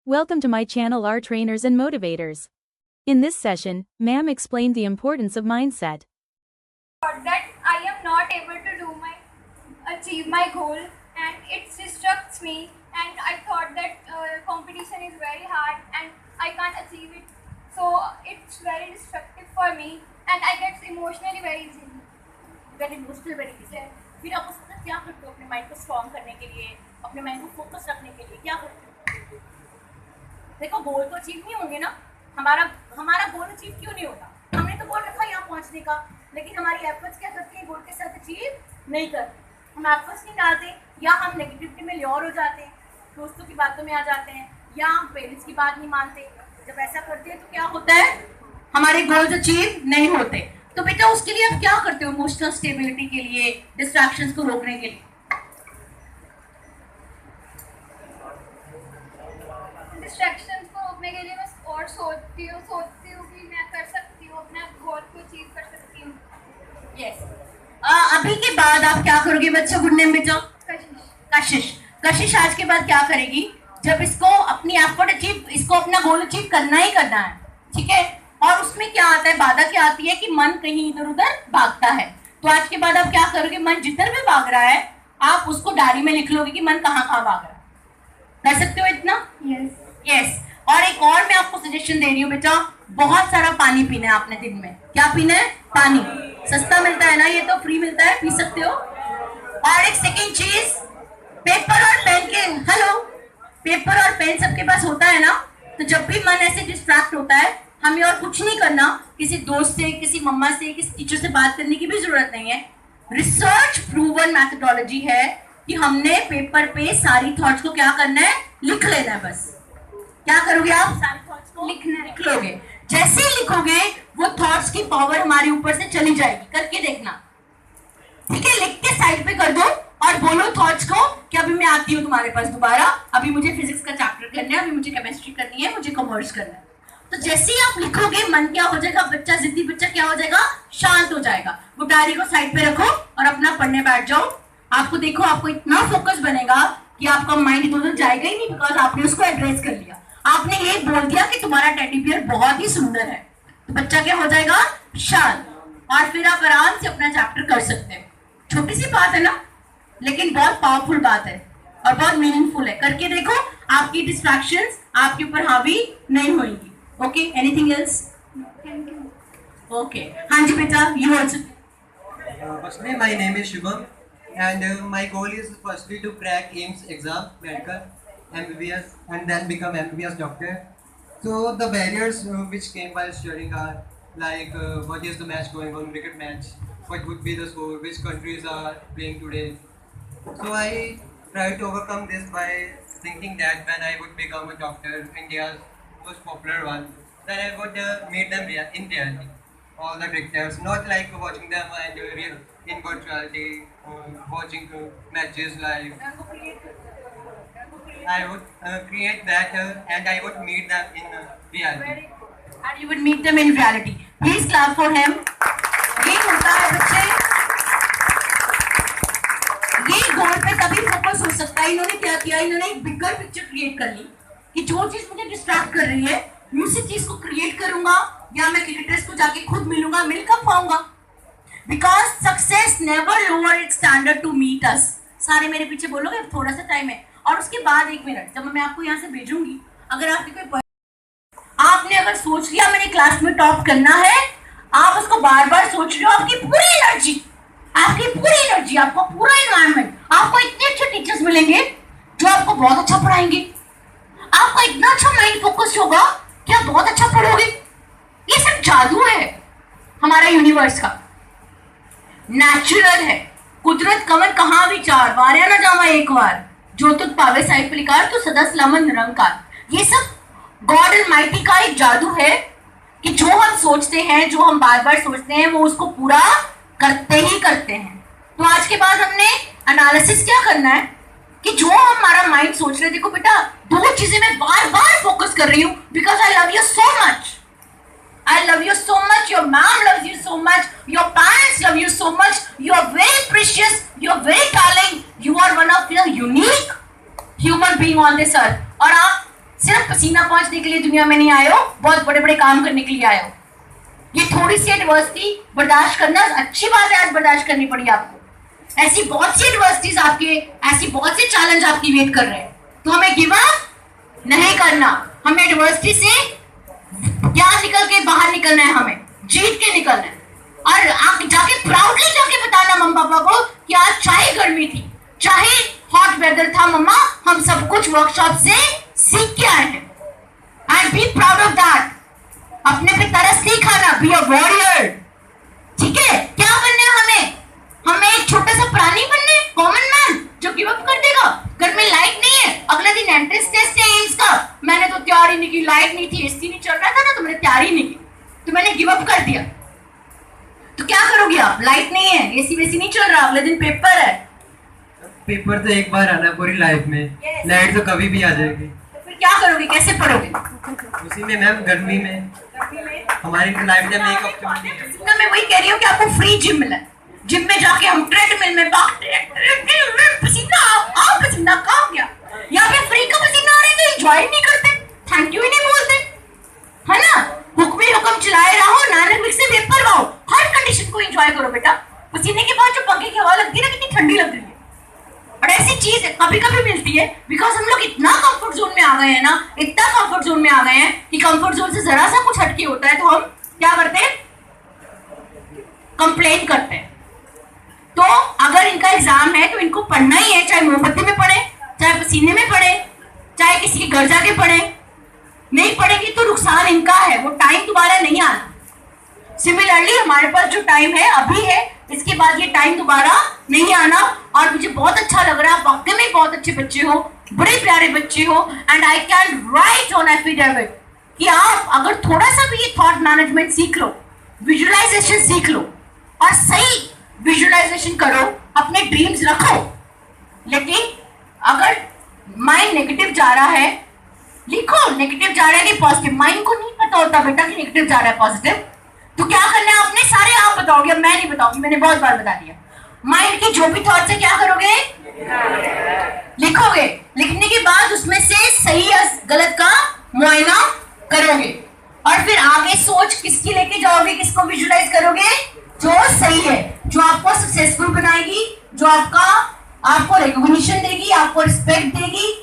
Welcome to my channel R Trainers and Motivators. In this session, ma'am explained the importance of mindset. That I am not able to achieve my goal, and it distracts me, and I thought that competition is very hard and I can't achieve it, so it's very destructive for me and I get emotionally very easily. Very emotional very easy. फिर आप उसमें क्या करते हो अपने mind को strong करने के लिए, अपने माइंड को फोकस रखने के लिए क्या करते हो? देखो गोल तो अचीव नहीं होंगे ना, हमारा गोल अचीव क्यों नहीं होता? हमने तो गोल रखा यहाँ पहुँचने का, लेकिन हमारी एफर्ट्स क्या करती है गोल के साथ अचीव नहीं करते। हम एफर्ट्स नहीं डालते, या हम नेगेटिविटी में ल्योर हो जाते हैं, दोस्तों की बातों में आ जाते हैं, या हम पेरेंट्स की बात नहीं मानते। जब ऐसा करते हैं तो क्या होता है, हमारे गोल्स अचीव नहीं होते। तो बेटा उसके लिए आप क्या करते हो इमोशनल स्टेबिलिटी के लिए, डिस्ट्रैक्शंस को रोकने के लिए? डिस्ट्रैक्शंस को रोकने के लिए मैं और सोचती हूँ कि मैं कर सकती हूँ, अपना गोल को अचीव कर सकती हूँ। यस। अभी के बाद आप क्या करोगे बच्चा? गुड नेम बेटा कशिश आज के बाद क्या करेगी? जब इसको अपनी एफर्ट अचीव, इसको अपना गोल अचीव करना ही करना है, ठीक है? और उसमें क्या आता है, बाधा क्या आती है कि मन कहीं इधर उधर भागता है। तो आज के बाद आप क्या करोगे? मन जिधर भी भाग रहा है आप उसको डायरी में लिख लोगे कि मन कहाँ कहाँ भाग रहा है। कर सकते हो इतना? यस। और एक और मैं आपको सजेशन दे रही हूँ बेटा, बहुत सारा पानी पीना है आपने दिन में। क्या पीना है? पानी। सस्ता मिलता है ना, ये तो फ्री मिलता है, पी सकते हो। और एक सेकेंड चीज, पेपर और पेन के, हेलो, पेपर और पेन सबके पास होता है ना? तो जब भी मन ऐसे डिस्ट्रैक्ट होता है, हमें और कुछ नहीं करना, किसी दोस्त से, किसी मम्मा से, किसी टीचर से बात करने की भी जरूरत नहीं है। रिसर्च प्रूवन मैथडोलॉजी है कि हमने पेपर पे सारी थॉट्स को क्या करना है, लिख लेना है। बस क्या करोगे आप? सारी थॉट्स को लिख लोगे। जैसे ही लिखोगे वो थॉट्स की पावर हमारे ऊपर से चली जाएगी। करके देखना, ठीक है? लिख के साइड पे कर दो और बोलो थॉट्स को कि अभी मैं आती हूँ तुम्हारे पास दोबारा, अभी मुझे फिजिक्स का चैप्टर करना है, अभी मुझे केमिस्ट्री करनी है, मुझे कॉमर्स करना है। तो जैसे ही आप लिखोगे मन क्या हो जाएगा, बच्चा, जिद्दी बच्चा क्या हो जाएगा, शांत हो जाएगा। वो डायरी को साइड पे रखो और अपना पढ़ने बैठ जाओ। आपको देखो, आपको इतना फोकस बनेगा कि आपका माइंड इधर उधर जाएगा ही नहीं, बिकॉज आपने उसको एड्रेस कर लिया। आपने ये बोल दिया कि तुम्हारा टेडी बियर बहुत ही सुंदर है, तो बच्चा क्या हो जाएगा, शांत। और फिर आप आराम से अपना चैप्टर कर सकते हैं। छोटी सी बात है ना, लेकिन बहुत पावरफुल बात है और बहुत मीनिंगफुल है। करके देखो, आपकी डिस्ट्रैक्शंस आपके ऊपर हावी नहीं होंगी। Okay, anything else? ओके, हाँ जी बेटा, you also. Firstly, my name is Shubham, and my goal is firstly to crack AIMS exam, medical, MBBS, and then become MBBS doctor. So the barriers which came while studying are like what is the match going on, cricket match, what would be the score, which countries are playing today. So I tried to overcome this by thinking that when I would become a doctor, India's most popular one, then I would meet them in reality. All the cricketers, not like watching them and in virtuality, watching matches live. I would create that and I would meet them in reality. And you would meet them in reality. Please clap for him. ये होता है बच्चे, ये गोल पे तभी focus हो सकता है। इन्होंने क्या किया, इन्होंने एक बिगर पिक्चर क्रिएट कर ली कि जो चीज मुझे डिस्ट्रैक्ट कर रही है, मैं उसी चीज को क्रिएट करूंगा, या मैं क्रिकेटर्स को जाके खुद मिलूंगा, मिल कब पाऊंगा? Because success never lower its standard to meet us. सारे मेरे पीछे बोलोगे, थोड़ा सा टाइम है। और उसके बाद 1 मिनट, जब मैं आपको यहाँ से भेजूंगी, अगर आपकी कोई, आपने अगर सोच लिया मैंने क्लास में टॉप करना है, आप उसको बार बार सोच रहे हो, आपकी पूरी एनर्जी, आपका पूरा एनवायरमेंट, आपको इतने अच्छे टीचर्स मिलेंगे जो आपको बहुत अच्छा पढ़ाएंगे, आपका इतना अच्छा माइंड फोकस होगा कि आप बहुत अच्छा पढ़ोगे। ये सब जादू है हमारा यूनिवर्स का, नेचुरल है। कुदरत कमर कहाँ विचार, वार्या ना जावा एक बार, जो तुझ पावे साहिब लिकार तो सदा सलामत निरंकार। ये सब गॉड अलमाइटी का एक जादू है कि जो हम सोचते हैं, जो हम बार बार सोचते हैं, वो उसको पूरा करते ही करते हैं। तो आज के बाद हमने एनालिसिस क्या करना है कि जो हमारा माइंड सोच रहे हैं, देखो बेटा, 2 चीजें मैं बार बार फोकस कर रही हूँ, because I love you so much. I love you so much, your mom loves you so much, your parents love you so much, you are very precious, you are very darling, you are one of the unique human being on this earth. और आप सिर्फ पसीना पहुंचने के लिए दुनिया में नहीं आए हो, बहुत बड़े बड़े काम करने के लिए आए हो। ये थोड़ी सी एडवर्सिटी बर्दाश्त करना अच्छी बात है, आज बर्दाश्त करनी पड़ी आपको। ऐसी बहुत सी एडवर्सिटीज आपके, ऐसी बहुत से चैलेंज आपकी वेट कर रहे हैं, तो हमें गिव अप नहीं करना। हमें एडवर्सिटी से क्या निकल के बाहर निकलना है, हमें जीत के निकलना है। और आप जाके प्राउडली जाके बताना मम्मा पापा को कि आज चाहे गर्मी थी, चाहे हॉट वेदर था, मम्मा हम सब कुछ वर्कशॉप से सीख के आए हैं। आई बी प्राउड ऑफ दैट। अपने पे तरस नहीं खाना, बी अ वॉरियर। ठीक है, क्या बनना है हमें? हमें एक छोटा सा प्राणी बनना है, कॉमन मैन जो गिव अप कर देगा। घर में लाइट नहीं है, अगले दिन एंट्रेंस टेस्ट है एम्स का, मैंने तो तैयारी नहीं की, लाइट नहीं थी, एसी नहीं चल रहा था ना, तो मैंने तैयारी नहीं की, तो मैंने गिव अप कर दिया। तो क्या करोगे आप? लाइट नहीं है, एसी वेसी नहीं चल रहा, अगले दिन पेपर है। पेपर तो एक बार आना पूरी लाइफ में, लाइट तो कभी भी आ जाएगी। तो फिर क्या करोगे, कैसे पढ़ोगे? उसी में मैम, गर्मी में हमारी लाइफ में मेकअप ना, मैं वही कह रही हूँ कि आपको फ्री जिम मिला है। जिम में जाके हम ट्रेडमिल में पसीना आओ, पसीना कहाँ गया? यहाँ पे फ्री का पसीना आ रहा है तो एंजॉय नहीं करते, थैंक यू ही नहीं बोलते, है ना? हुक्म ही हुक्म चलाए रहो, नानक से पेपर पाओ, हर कंडीशन को एंजॉय करो बेटा। पसीने के बाद जो पंखे की हवा लगती है ना, कितनी ठंडी लग रही है। और ऐसी चीज कभी कभी मिलती है, बिकॉज हम लोग इतना कंफर्ट जोन में आ गए हैं ना, इतना कंफर्ट जोन में आ गए हैं कि कंफर्ट जोन से जरा सा कुछ हटके होता है तो हम क्या करते हैं? कंप्लेन करते हैं। तो अगर इनका एग्जाम है तो इनको पढ़ना ही है, चाहे मोमबत्ती में पढ़े, चाहे पसीने में पढ़े, चाहे किसी के घर जाके पढ़े। नहीं पढ़ेगी तो नुकसान इनका है, वो टाइम दोबारा नहीं आना। सिमिलरली हमारे पास जो टाइम है अभी है, इसके बाद ये टाइम दोबारा नहीं आना। और मुझे बहुत अच्छा लग रहा है, वाकई में बहुत अच्छे बच्चे हो, बड़े प्यारे बच्चे हो, and I can write on affidavit कि आप अगर थोड़ा सा भी ये थॉट मैनेजमेंट सीख लो, विजुअलाइजेशन सीख लो और सही विजुअलाइजेशन करो, अपने ड्रीम्स रखो। लेकिन अगर माइंड नेगेटिव जा रहा है, लिखो नेगेटिव जा रहा है कि पॉजिटिव। माइंड को नहीं पता होता बेटा कि नेगेटिव जा रहा है पॉजिटिव, तो क्या करना है आपने? सारे आप बताओगे, मैं नहीं बताऊंगी, मैंने बहुत बार बता दिया। माइंड की जो भी थॉट्स है क्या करोगे? लिखोगे। लिखने के बाद उसमें से सही या गलत का मुआयना करोगे और फिर आगे सोच किसकी लेके जाओगे, किसको विजुअलाइज करोगे? जो सही है, जो आपको सक्सेसफुल बनाएगी, जो आपको रिकॉग्निशन देगी, आपको रिस्पेक्ट देगी,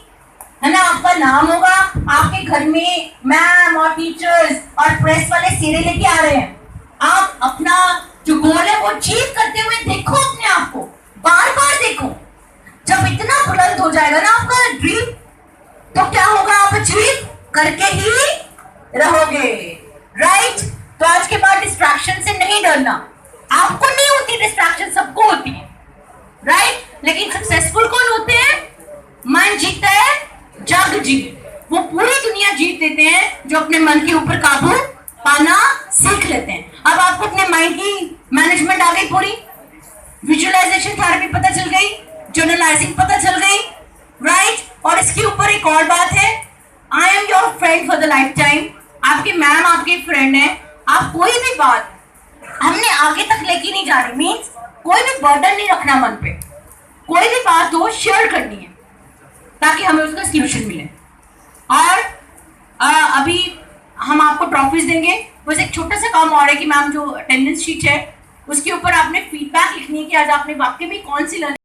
है ना? आपका नाम होगा, आपके घर में मैम और टीचर्स और प्रेस वाले सिरे लेके आ रहे हैं। आप अपना जो गोल है वो अचीव करते हुए देखो, अपने आप को बार बार देखो। जब इतना बुलंद हो जाएगा ना आपका ड्रीम, तो क्या होगा? आप अचीव करके ही रहोगे, राइट? तो आज के बाद डिस्ट्रैक्शन से नहीं डरना। आपको नहीं होती डिस्ट्रैक्शन, सबको होती है, राइट? लेकिन सक्सेसफुल कौन होते हैं? मन जीतता है, जग जीत। वो पूरी दुनिया जीत देते हैं जो अपने मन के ऊपर काबू पाना सीख लेते हैं। अब आपको अपने माइंड की मैनेजमेंट आ गई, पूरी विजुअलाइजेशन थेरेपी पता चल गई, जर्नलाइजिंग पता चल गई, राइट? और इसके ऊपर एक और बात है, I am your friend for the life time. आपकी मैम आपकी फ्रेंड है। आप कोई भी बात हमने आगे तक लेके नहीं जानी, मीन्स कोई भी बर्डन नहीं रखना मन पे। कोई भी बात हो शेयर करनी है ताकि हमें उसका सॉल्यूशन मिले। और अभी हम आपको ट्रॉफीज देंगे। बस एक छोटा सा काम और है कि मैम जो अटेंडेंस शीट है उसके ऊपर आपने फीडबैक लिखनी है कि आज आपने वाकई में कौन सी लर्निंग